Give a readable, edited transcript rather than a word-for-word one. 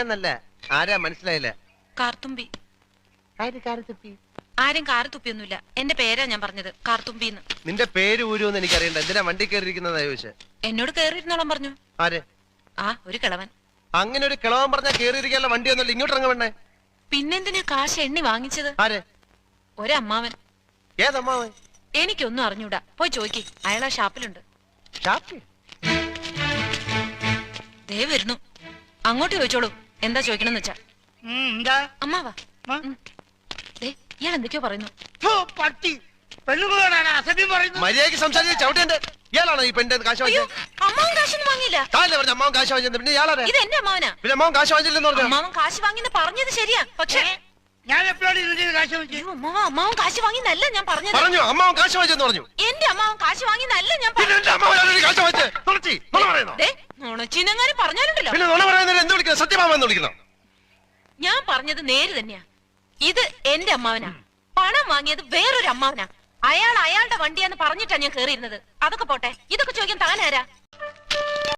എന്നല്ല, ആരാ മനസ്സിലായില്ല. കാർത്തുമ്പി. ആരും കാറ് തുപ്പിയൊന്നുമില്ല. എന്റെ പേരാ ഞാൻ പറഞ്ഞത്, കാർത്തുമ്പിന്ന്. നിന്റെ പേര് ഊരുമെന്ന് എനിക്കറിയണ്ട. എന്തിനാ വണ്ടി കയറിയിരിക്കുന്നതാ ചോദിച്ചേ? എന്നോട് കേറിയിരുന്നോളം പറഞ്ഞു. ആര്? ആ, ഒരു കിളവൻ. അങ്ങനെ ഒരു കിളവൻ പറഞ്ഞാ കേറിയിരിക്കാനുള്ള വണ്ടി ഒന്നുമില്ല, ഇങ്ങോട്ട് ഇറങ്ങ. പിന്നെന്തിനാ കാശ് എണ്ണി വാങ്ങിച്ചത്? ആര്? ഒരമ്മാവൻ. ഏതമ്മാവൻ? എനിക്കൊന്നും അറിഞ്ഞൂടാ, പോയി ചോദിക്ക്. അയാളാ ഷാപ്പിലുണ്ട്. ദേ വരുന്നു, അങ്ങോട്ട് ചോദിച്ചോളൂ. എന്താ ചോദിക്കണമെന്ന് വെച്ചാ. അമ്മാവാ, ഇയാൾ എന്തൊക്കെയോ പറയുന്നു. മര്യാദയ്ക്ക് സംസാരിച്ച് ചവിട്ടേണ്ട. ഇയാളാണോ ഈ പെണ്ണിന്റെ കാശ് വാങ്ങിയത്? അമ്മാവൻ കാശൊന്നും വാങ്ങിയില്ല. അമ്മാവൻ കാശ് വാങ്ങിച്ചത് പിന്നെ ഇയാളാ? ഇത് എന്റെ അമ്മാവനാ. പിന്നെ അമ്മാവൻ കാശ് വാങ്ങിച്ചില്ലെന്ന് പറഞ്ഞു. അമ്മാവൻ കാശ് വാങ്ങിന്ന് പറഞ്ഞത് ശരിയാ, പക്ഷേ ഞാൻ എപ്പോഴാണ് കാശ് വാങ്ങിച്ചത്? അമ്മാവൻ കാശ് വാങ്ങിന്നല്ല ഞാൻ പറഞ്ഞത്. പറഞ്ഞു അമ്മാവൻ കാശ് വാങ്ങിച്ചെന്ന് പറഞ്ഞു. എന്റെ അമ്മാവൻ കാശ് വാങ്ങിന്നല്ല ഞാൻ നുണച്ചിനെങ്ങാനും പറഞ്ഞാലുണ്ടല്ലോ. പിന്നെ നുണ പറയുന്നത് എന്ത് വിളിക്കുന്നത്? സത്യമാമെന്ന് വിളിക്കണം. ഞാൻ പറഞ്ഞത് നേര് തന്നെയാ. ഇത് എന്റെ അമ്മാവനാ. പണം വാങ്ങിയത് വേറൊരു അമ്മാവനാ. അയാളുടെ വണ്ടിയാന്ന് പറഞ്ഞിട്ടാ ഞാൻ കേറിയിരുന്നത്. അതൊക്കെ പോട്ടെ, ഇതൊക്കെ ചോദിക്കാൻ താനാരാ?